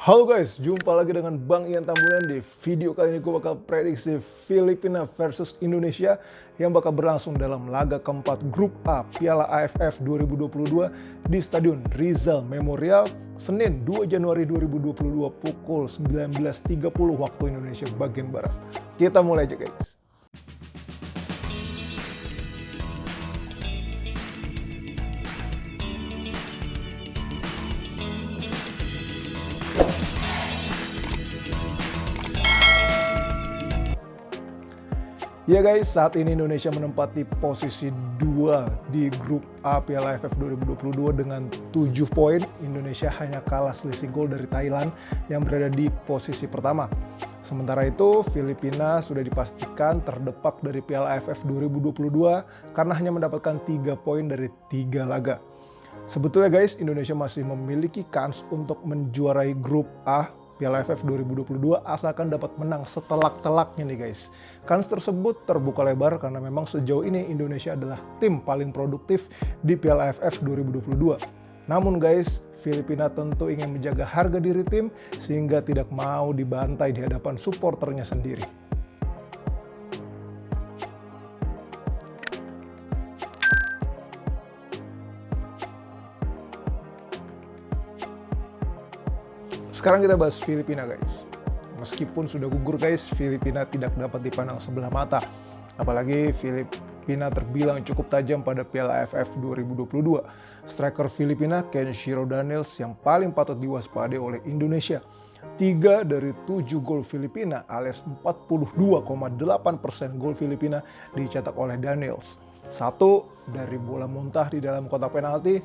Halo guys, jumpa lagi dengan Bang Ian Tambunan. Di video kali ini gue bakal prediksi Filipina versus Indonesia yang bakal berlangsung dalam laga keempat Grup A Piala AFF 2022 di Stadion Rizal Memorial, Senin 2 Januari 2022 pukul 19.30 waktu Indonesia bagian Barat. Kita mulai aja guys. Ya guys, saat ini Indonesia menempati posisi 2 di Grup A Piala AFF 2022 dengan 7 poin. Indonesia hanya kalah selisih gol dari Thailand yang berada di posisi pertama. Sementara itu, Filipina sudah dipastikan terdepak dari Piala AFF 2022 karena hanya mendapatkan 3 poin dari 3 laga. Sebetulnya guys, Indonesia masih memiliki kans untuk menjuarai Grup A Piala AFF 2022 asalkan dapat menang setelak-telaknya nih guys. Kans tersebut terbuka lebar karena memang sejauh ini Indonesia adalah tim paling produktif di Piala AFF 2022. Namun guys, Filipina tentu ingin menjaga harga diri tim sehingga tidak mau dibantai di hadapan supporternya sendiri. Sekarang kita bahas Filipina guys. Meskipun sudah gugur guys, Filipina tidak dapat dipandang sebelah mata. Apalagi Filipina terbilang cukup tajam pada Piala AFF 2022. Striker Filipina Kenshiro Daniels yang paling patut diwaspadai oleh Indonesia. 3 dari 7 gol Filipina alias 42,8% gol Filipina dicetak oleh Daniels. 1 dari bola muntah di dalam kotak penalti,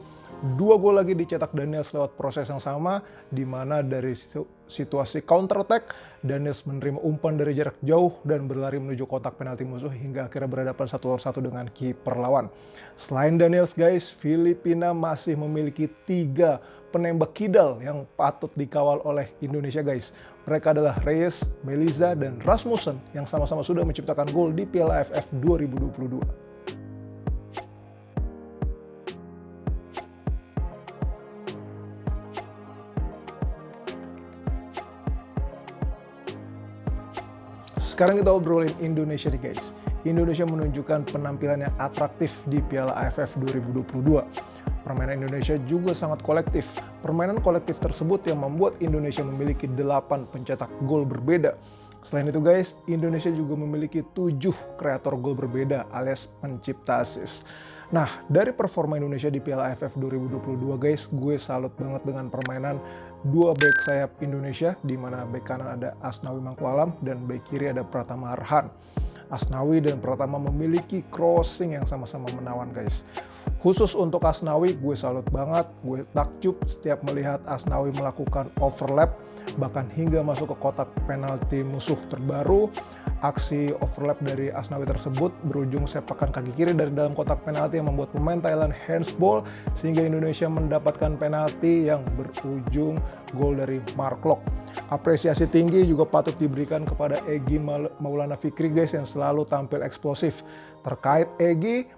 2 gol lagi dicetak Daniels lewat proses yang sama, di mana dari situasi counter attack, Daniels menerima umpan dari jarak jauh dan berlari menuju kotak penalti musuh hingga akhirnya berhadapan 1-1 dengan kiper lawan. Selain Daniels guys, Filipina masih memiliki 3 penembak kidal yang patut dikawal oleh Indonesia guys. Mereka adalah Reyes, Meliza, dan Rasmussen yang sama-sama sudah menciptakan gol di Piala AFF 2022. Sekarang kita obrolin Indonesia nih guys. Indonesia menunjukkan penampilan yang atraktif di Piala AFF 2022. Permainan Indonesia juga sangat kolektif. Permainan kolektif tersebut yang membuat Indonesia memiliki 8 pencetak gol berbeda. Selain itu guys, Indonesia juga memiliki 7 kreator gol berbeda alias pencipta assist. Nah, dari performa Indonesia di Piala AFF 2022 guys, gue salut banget dengan permainan 2 bek sayap Indonesia, di mana bek kanan ada Asnawi Mangkualam dan bek kiri ada Pratama Arhan. Asnawi dan Pratama memiliki crossing yang sama-sama menawan guys. Khusus untuk Asnawi, gue salut banget, gue takjub setiap melihat Asnawi melakukan overlap, bahkan hingga masuk ke kotak penalti musuh terbaru. Aksi overlap dari Asnawi tersebut berujung sepakan kaki kiri dari dalam kotak penalti yang membuat pemain Thailand handsball, sehingga Indonesia mendapatkan penalti yang berujung gol dari Mark Lok. Apresiasi tinggi juga patut diberikan kepada Egy Maulana Fikri guys yang selalu tampil eksplosif. Terkait Egy,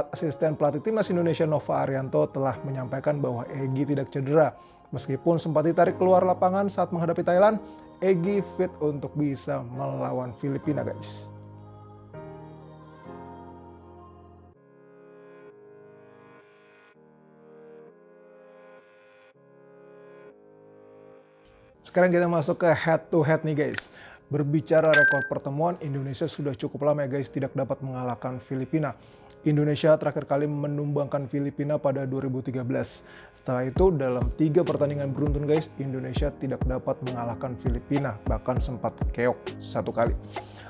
asisten pelatih timnas Indonesia Nova Arianto telah menyampaikan bahwa Egy tidak cedera. Meskipun sempat ditarik keluar lapangan saat menghadapi Thailand, Egy fit untuk bisa melawan Filipina guys. Sekarang kita masuk ke head to head nih guys. Berbicara rekor pertemuan, Indonesia sudah cukup lama ya guys tidak dapat mengalahkan Filipina. Indonesia terakhir kali menumbangkan Filipina pada 2013. Setelah itu dalam 3 pertandingan beruntun guys, Indonesia tidak dapat mengalahkan Filipina, bahkan sempat keok 1 kali.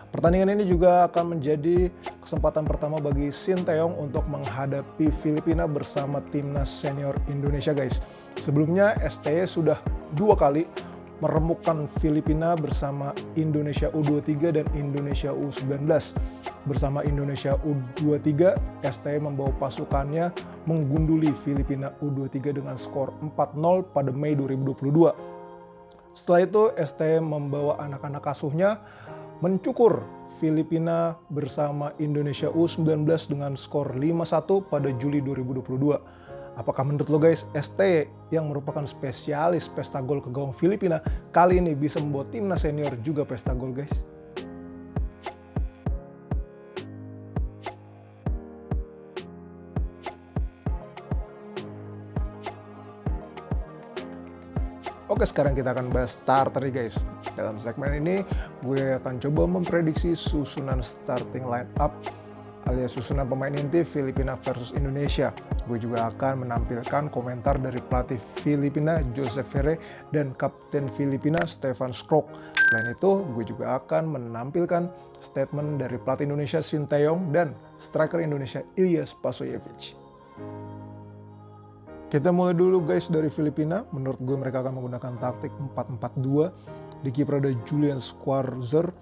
Pertandingan ini juga akan menjadi kesempatan pertama bagi Sinteyong untuk menghadapi Filipina bersama timnas senior Indonesia guys. Sebelumnya STY sudah 2 kali meremukkan Filipina bersama Indonesia U23 dan Indonesia U19. Bersama Indonesia U23, STY membawa pasukannya menggunduli Filipina U23 dengan skor 4-0 pada Mei 2022. Setelah itu, STY membawa anak-anak asuhnya mencukur Filipina bersama Indonesia U19 dengan skor 5-1 pada Juli 2022. Apakah menurut lo guys, ST yang merupakan spesialis pesta gol ke gawang Filipina kali ini bisa membawa timnas senior juga pesta gol guys? Oke, sekarang kita akan bahas starter nih guys. Dalam segmen ini, gue akan coba memprediksi susunan starting line up alias susunan pemain inti Filipina versus Indonesia. Gue juga akan menampilkan komentar dari pelatih Filipina Joseph Verre dan kapten Filipina Stefan Schrok. Selain itu, gue juga akan menampilkan statement dari pelatih Indonesia Sinteyong dan striker Indonesia Ilyas Pasojevic. Kita mulai dulu guys dari Filipina. Menurut gue mereka akan menggunakan taktik 4-4-2. Di kiper ada Julian Schwarzer.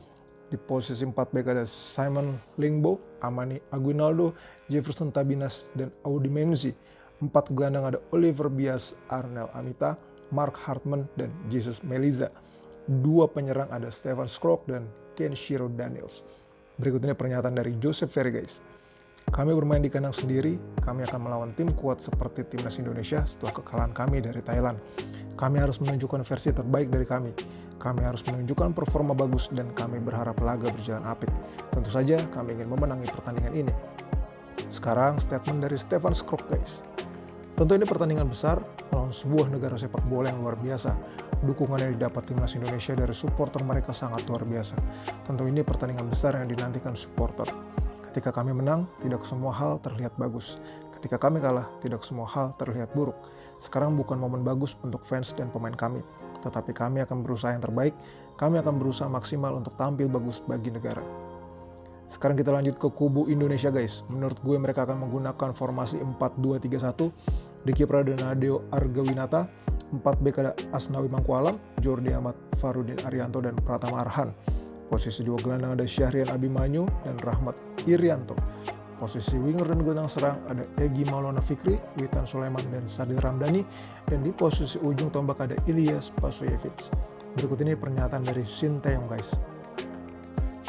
Di posisi 4 bek ada Simon Lingbo, Amani Aguinaldo, Jefferson Tabinas, dan Audi Menzi. 4 gelandang ada Oliver Bias, Arnel Amita, Mark Hartman, dan Jesus Meliza. 2 penyerang ada Stefan Schrok dan Kenshiro Daniels. Berikut ini pernyataan dari Joseph Verre guys. Kami bermain di kandang sendiri, kami akan melawan tim kuat seperti timnas Indonesia setelah kekalahan kami dari Thailand. Kami harus menunjukkan versi terbaik dari kami. Kami harus menunjukkan performa bagus dan kami berharap laga berjalan apik. Tentu saja kami ingin memenangi pertandingan ini. Sekarang statement dari Stefan Schrok guys. Tentu ini pertandingan besar melawan sebuah negara sepak bola yang luar biasa. Dukungan yang didapat timnas Indonesia dari supporter mereka sangat luar biasa. Tentu ini pertandingan besar yang dinantikan supporter. Ketika kami menang, tidak semua hal terlihat bagus. Ketika kami kalah, tidak semua hal terlihat buruk. Sekarang bukan momen bagus untuk fans dan pemain kami. Tetapi kami akan berusaha yang terbaik, kami akan berusaha maksimal untuk tampil bagus bagi negara. Sekarang kita lanjut ke kubu Indonesia guys. Menurut gue mereka akan menggunakan formasi 4-2-3-1. Di kiper ada Nadeo Argawinata, 4 bek ada Asnawi Mangkualam, Jordi Amat, Farudin Arianto, dan Pratama Arhan. Posisi 2 gelandang ada Syahrian Abimanyu dan Rahmat Irianto. Posisi winger dan gelandang serang ada Egy Maulana Fikri, Witan Sulaiman, dan Sadil Ramdhani. Dan di posisi ujung tombak ada Ilyas Pasojevic. Berikut ini pernyataan dari Sinteyong guys.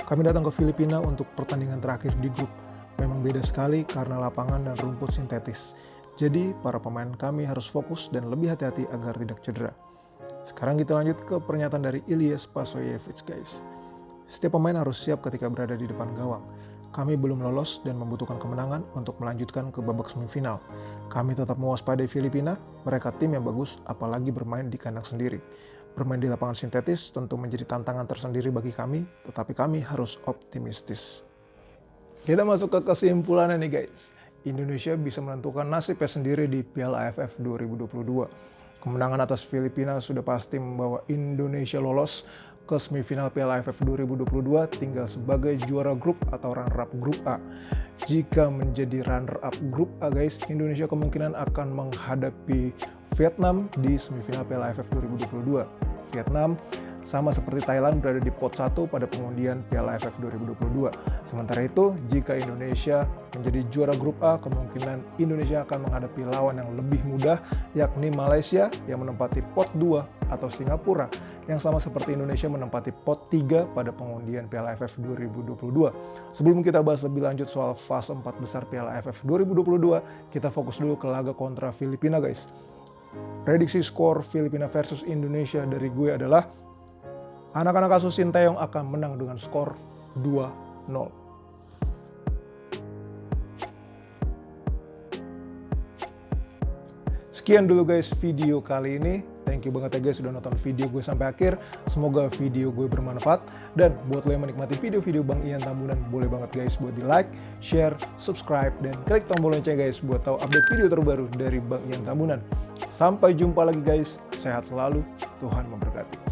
Kami datang ke Filipina untuk pertandingan terakhir di grup. Memang beda sekali karena lapangan dan rumput sintetis. Jadi para pemain kami harus fokus dan lebih hati-hati agar tidak cedera. Sekarang kita lanjut ke pernyataan dari Ilyas Pasojevic guys. Setiap pemain harus siap ketika berada di depan gawang. Kami belum lolos dan membutuhkan kemenangan untuk melanjutkan ke babak semifinal. Kami tetap mewaspadai Filipina, mereka tim yang bagus apalagi bermain di kandang sendiri. Bermain di lapangan sintetis tentu menjadi tantangan tersendiri bagi kami, tetapi kami harus optimistis. Kita masuk ke kesimpulannya nih guys. Indonesia bisa menentukan nasibnya sendiri di Piala AFF 2022. Kemenangan atas Filipina sudah pasti membawa Indonesia lolos ke semifinal Piala AFF 2022 tinggal sebagai juara grup atau runner-up grup A. Jika menjadi runner-up grup A guys, Indonesia kemungkinan akan menghadapi Vietnam di semifinal Piala AFF 2022. Vietnam sama seperti Thailand berada di pot 1 pada pengundian Piala AFF 2022. Sementara itu, jika Indonesia menjadi juara grup A, kemungkinan Indonesia akan menghadapi lawan yang lebih mudah, yakni Malaysia yang menempati pot 2 atau Singapura yang sama seperti Indonesia menempati pot 3 pada pengundian Piala AFF 2022. Sebelum kita bahas lebih lanjut soal fase 4 besar Piala AFF 2022, kita fokus dulu ke laga kontra Filipina guys. Prediksi skor Filipina versus Indonesia dari gue adalah anak-anak asuh Sinteyong akan menang dengan skor 2-0. Sekian dulu guys video kali ini. Thank you banget ya guys sudah nonton video gue sampai akhir. Semoga video gue bermanfaat. Dan buat lo yang menikmati video-video Bang Ian Tambunan, boleh banget guys buat di like, share, subscribe, dan klik tombol lonceng guys buat tahu update video terbaru dari Bang Ian Tambunan. Sampai jumpa lagi guys. Sehat selalu. Tuhan memberkati.